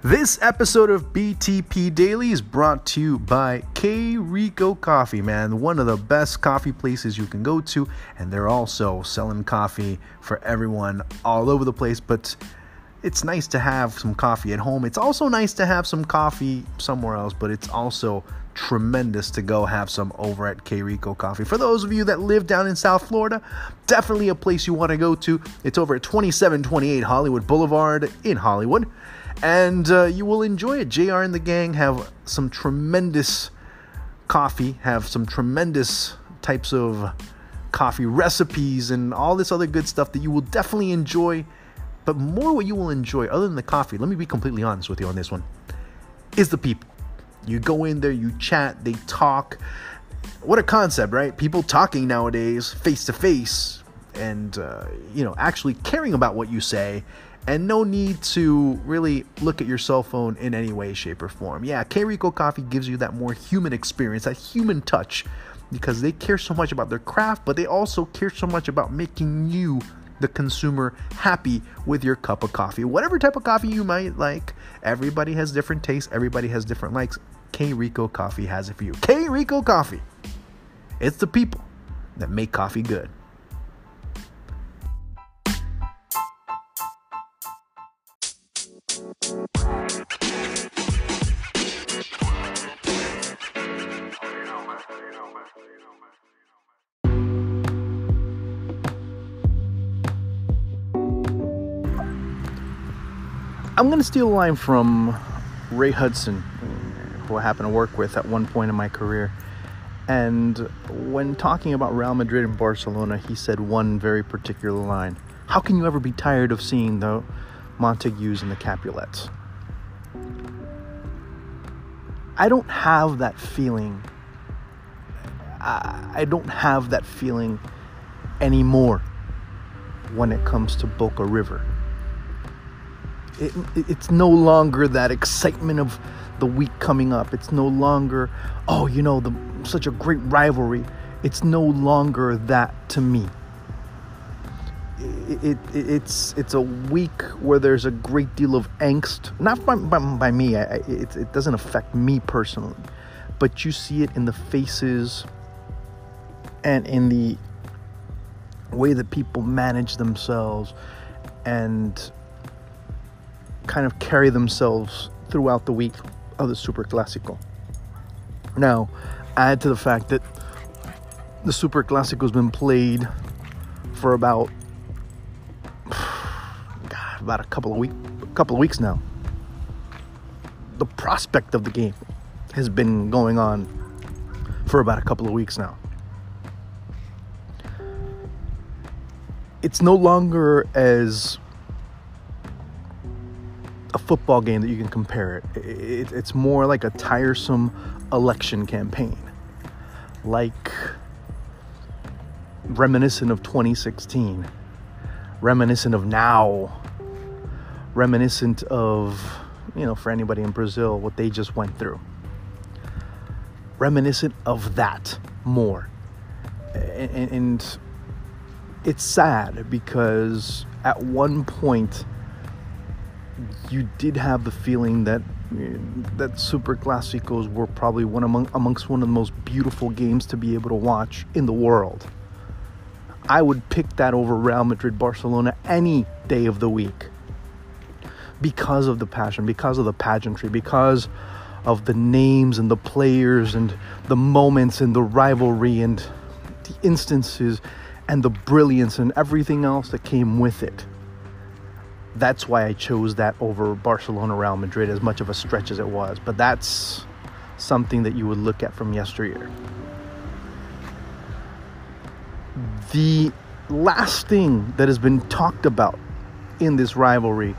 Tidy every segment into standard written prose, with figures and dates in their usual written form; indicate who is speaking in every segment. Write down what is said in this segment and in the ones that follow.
Speaker 1: This episode of BTP Daily is brought to you by K-Rico Coffee, man. One of the best coffee places you can go to, and they're also selling coffee for everyone all over the place, but it's nice to have some coffee at home. It's also nice to have some coffee somewhere else, but it's also tremendous to go have some over at K-Rico Coffee. For those of you that live down in South Florida, definitely a place you want to go to. It's over at 2728 Hollywood Boulevard in Hollywood. And you will enjoy it. JR and the gang have some tremendous coffee, have some tremendous types of coffee recipes and all this other good stuff that you will definitely enjoy. But more what you will enjoy, other than the coffee, let me be completely honest with you on this one, is the people. You go in there, you chat, they talk. What a concept, right? People talking nowadays face to face and, actually caring about what you say. And no need to really look at your cell phone in any way, shape, or form. Yeah, K-Rico Coffee gives you that more human experience, that human touch, because they care so much about their craft, but they also care so much about making you, the consumer, happy with your cup of coffee. Whatever type of coffee you might like, everybody has different tastes, everybody has different likes. K-Rico Coffee has it for you. K-Rico Coffee. It's the people that make coffee good. I'm going to steal a line from Ray Hudson, who I happen to work with at one point in my career. And when talking about Real Madrid and Barcelona, he said one very particular line. How can you ever be tired of seeing the Montagues and the Capulets? I don't have that feeling. I don't have that feeling anymore when it comes to Boca River. It's no longer that excitement of the week coming up. It's no longer, such a great rivalry. It's no longer that to me. It's a week where there's a great deal of angst. Not by me. It doesn't affect me personally. But you see it in the faces and in the way that people manage themselves and kind of carry themselves throughout the week of the Superclásico. Now, add to the fact that the Superclásico has been played for about a couple of weeks now. The prospect of the game has been going on for about a couple of weeks now. It's no longer as a football game that you can compare it. It's more like a tiresome election campaign, like reminiscent of 2016, reminiscent of now, reminiscent of, for anybody in Brazil, what they just went through. Reminiscent of that more. And it's sad because at one point you did have the feeling that Superclásicos were probably amongst one of the most beautiful games to be able to watch in the world. I would pick that over Real Madrid Barcelona any day of the week because of the passion, because of the pageantry, because of the names and the players and the moments and the rivalry and the instances and the brilliance and everything else that came with it. That's why I chose that over Barcelona Real Madrid, as much of a stretch as it was. But that's something that you would look at from yesteryear. The last thing that has been talked about in this rivalry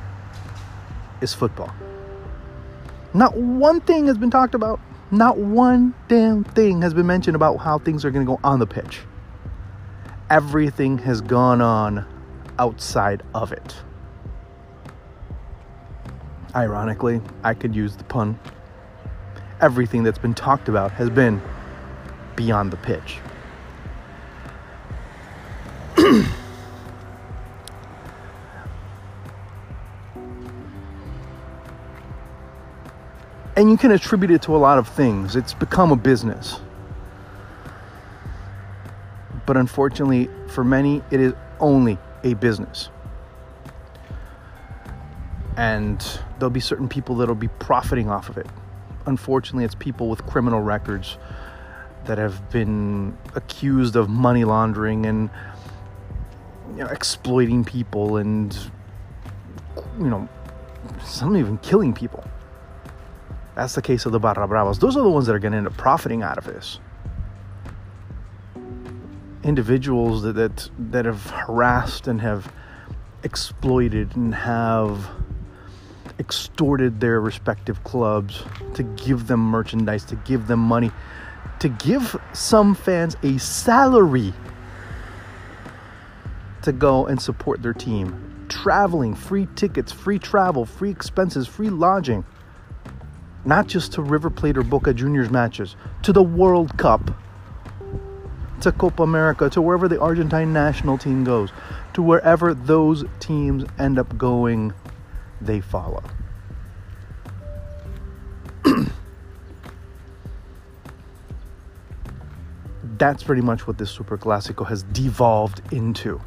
Speaker 1: is football. Not one thing has been talked about. Not one damn thing has been mentioned about how things are going to go on the pitch. Everything has gone on outside of it. Ironically, I could use the pun. Everything that's been talked about has been beyond the pitch. And you can attribute it to a lot of things. It's become a business. But unfortunately, for many, it is only a business. And there'll be certain people that'll be profiting off of it. Unfortunately, it's people with criminal records that have been accused of money laundering and exploiting people and some even killing people. That's the case of the Barra Bravas. Those are the ones that are going to end up profiting out of this. Individuals that have harassed and have exploited and have extorted their respective clubs to give them merchandise, to give them money, to give some fans a salary to go and support their team. Traveling, free tickets, free travel, free expenses, free lodging. Not just to River Plate or Boca Juniors matches, to the World Cup, to Copa America, to wherever the Argentine national team goes, to wherever those teams end up going, they follow. That's pretty much what this Superclásico has devolved into.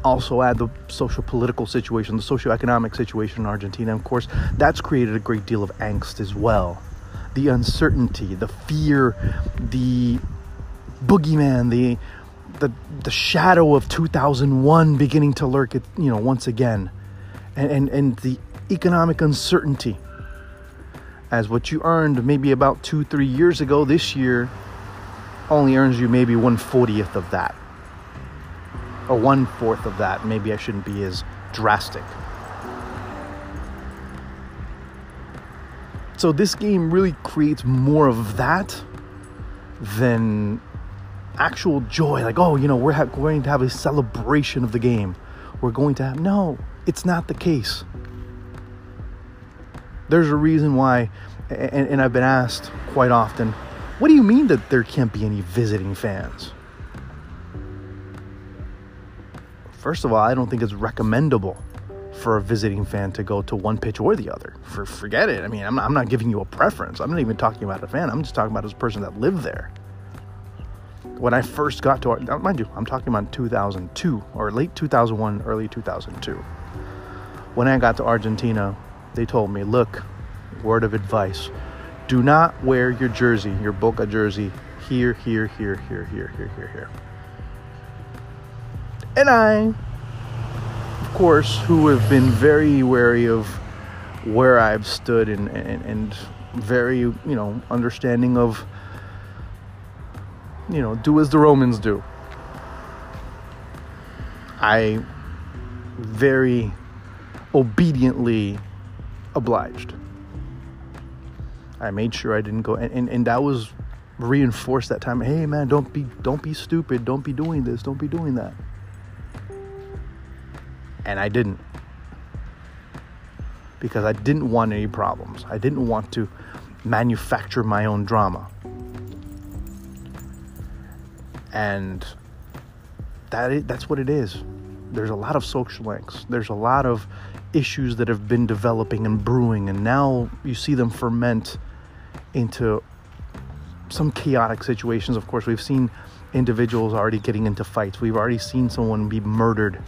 Speaker 1: Also add the sociopolitical situation, the socioeconomic situation in Argentina. Of course, that's created a great deal of angst as well. The uncertainty, the fear, the boogeyman, the shadow of 2001 beginning to lurk at, once again. And the economic uncertainty, as what you earned maybe about 2-3 years ago, this year only earns you maybe 1/40th of that. Or 1/4 of that. Maybe I shouldn't be as drastic. So this game really creates more of that than actual joy. Like, we're going to have a celebration of the game. We're going to have... No, it's not the case. There's a reason why, and I've been asked quite often, what do you mean that there can't be any visiting fans? First of all, I don't think it's recommendable for a visiting fan to go to one pitch or the other. Forget it. I mean, I'm not giving you a preference. I'm not even talking about a fan. I'm just talking about as a person that lived there. When I first got to, mind you, I'm talking about 2002 or late 2001, early 2002. When I got to Argentina, they told me, look, word of advice, do not wear your jersey, your Boca jersey, here. And I, of course, who have been very wary of where I've stood and very, understanding of, do as the Romans do. I very obediently obliged. I made sure I didn't go, and that was reinforced that time. Hey man, don't be stupid. Don't be doing this. Don't be doing that. And I didn't, because I didn't want any problems. I didn't want to manufacture my own drama. And that's what it is. There's a lot of social angst. There's a lot of issues that have been developing and brewing, and now you see them ferment into some chaotic situations. Of course, we've seen individuals already getting into fights. We've already seen someone be murdered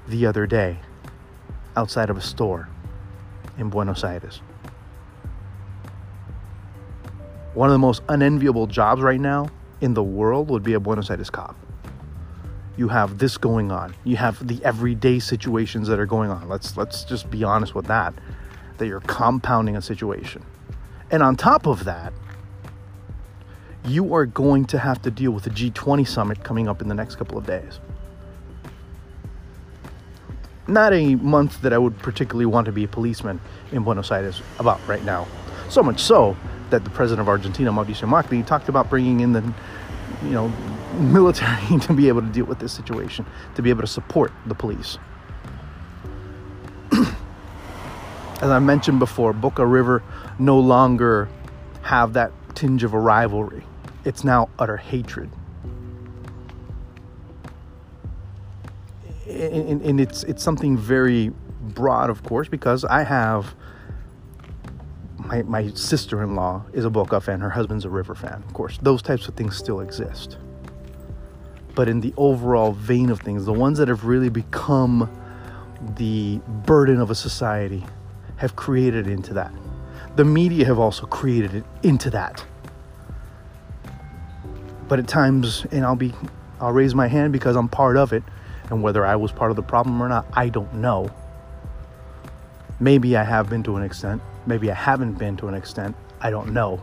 Speaker 1: the other day outside of a store in Buenos Aires. One of the most unenviable jobs right now in the world would be a Buenos Aires cop. You have this going on. You have the everyday situations that are going on. Let's just be honest with that you're compounding a situation. And on top of that, you are going to have to deal with the G20 summit coming up in the next couple of days. Not a month that I would particularly want to be a policeman in Buenos Aires about right now. So much so that the president of Argentina, Mauricio Macri, talked about bringing in the, military to be able to deal with this situation, to be able to support the police. As I mentioned before, Boca River no longer have that tinge of a rivalry. It's now utter hatred. And it's something very broad, of course, because I have my sister-in-law is a Boca fan. Her husband's a River fan. Of course, those types of things still exist. But in the overall vein of things, the ones that have really become the burden of a society have created into that. The media have also created it into that. But at times, and I'll raise my hand because I'm part of it, and whether I was part of the problem or not, I don't know. Maybe I have been to an extent. Maybe I haven't been to an extent. I don't know.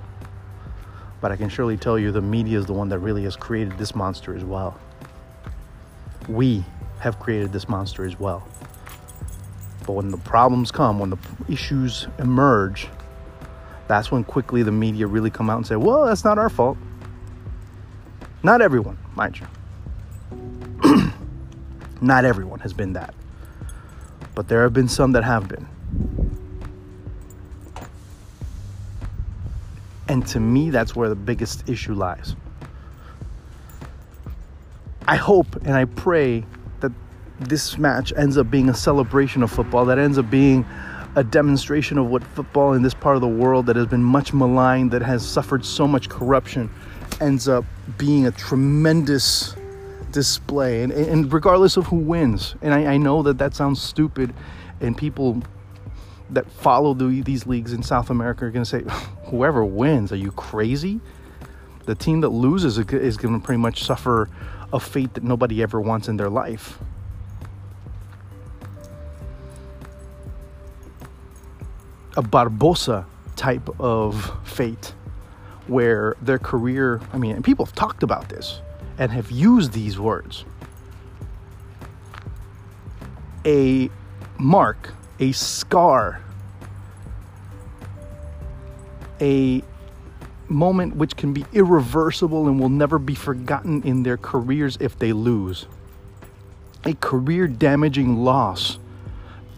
Speaker 1: But I can surely tell you the media is the one that really has created this monster as well. We have created this monster as well. But when the problems come, when the issues emerge, that's when quickly the media really come out and say, well, that's not our fault. Not everyone, mind you. Not everyone has been that. But there have been some that have been. And to me, that's where the biggest issue lies. I hope and I pray that this match ends up being a celebration of football, that ends up being a demonstration of what football in this part of the world that has been much maligned, that has suffered so much corruption, ends up being a tremendous display. And regardless of who wins, and I know that sounds stupid, and people that follow these leagues in South America are going to say, whoever wins, are you crazy? The team that loses is going to pretty much suffer a fate that nobody ever wants in their life. A Barbosa type of fate where their career, and people have talked about this and have used these words. A mark, a scar, a moment which can be irreversible and will never be forgotten in their careers if they lose. A career-damaging loss.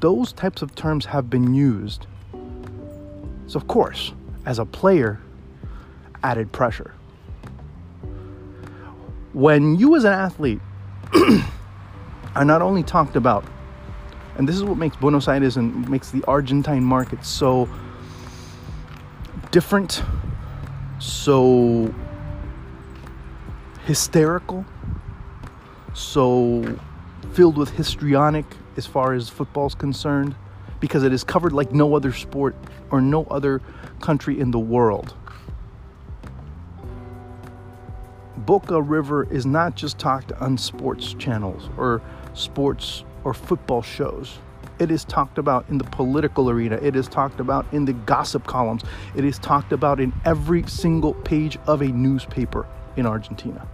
Speaker 1: Those types of terms have been used. So, of course, as a player, added pressure. When you as an athlete are not only talked about, and this is what makes Buenos Aires and makes the Argentine market so different, so hysterical, so filled with histrionic as far as football's concerned, because it is covered like no other sport or no other country in the world. Boca River is not just talked on sports channels or sports or football shows. It is talked about in the political arena. It is talked about in the gossip columns. It is talked about in every single page of a newspaper in Argentina.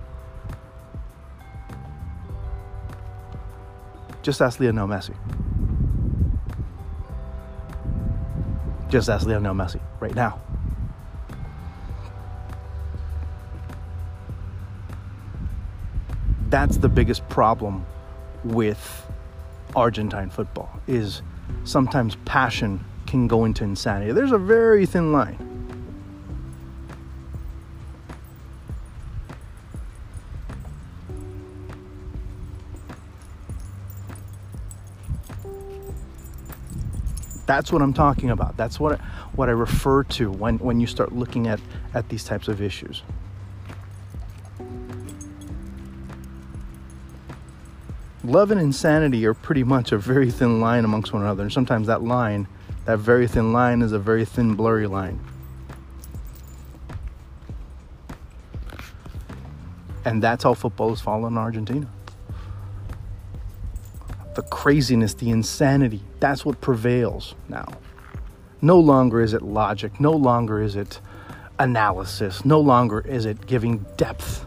Speaker 1: Just ask Lionel Messi. Just ask Lionel Messi right now. That's the biggest problem with Argentine football, is sometimes passion can go into insanity. There's a very thin line. That's what I'm talking about. That's what I refer to when you start looking at these types of issues. Love and insanity are pretty much a very thin line amongst one another. And sometimes that very thin line is a very thin, blurry line. And that's how football has fallen in Argentina. The craziness, the insanity, that's what prevails now. No longer is it logic. No longer is it analysis. No longer is it giving depth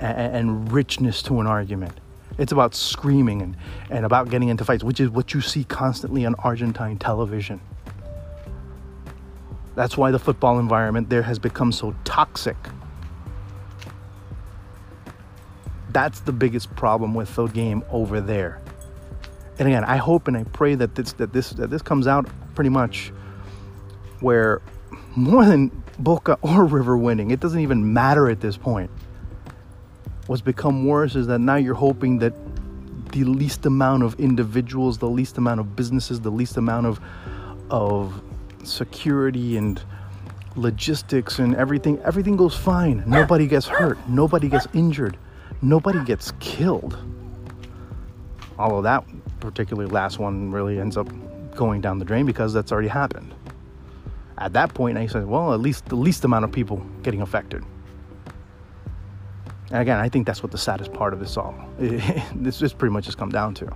Speaker 1: and richness to an argument. It's about screaming and about getting into fights, which is what you see constantly on Argentine television. That's why the football environment there has become so toxic. That's the biggest problem with the game over there. And again, I hope and I pray that this comes out pretty much where more than Boca or River winning, it doesn't even matter at this point. What's become worse is that now you're hoping that the least amount of individuals, the least amount of businesses, the least amount of security and logistics and everything goes fine. Nobody gets hurt. Nobody gets injured. Nobody gets killed. Although that particularly last one really ends up going down the drain because that's already happened. At that point, I said, well, at least the least amount of people getting affected. And again, I think that's what the saddest part of this all, this just pretty much has come down to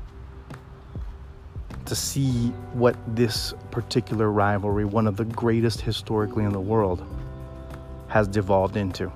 Speaker 1: see what this particular rivalry, one of the greatest historically in the world, has devolved into.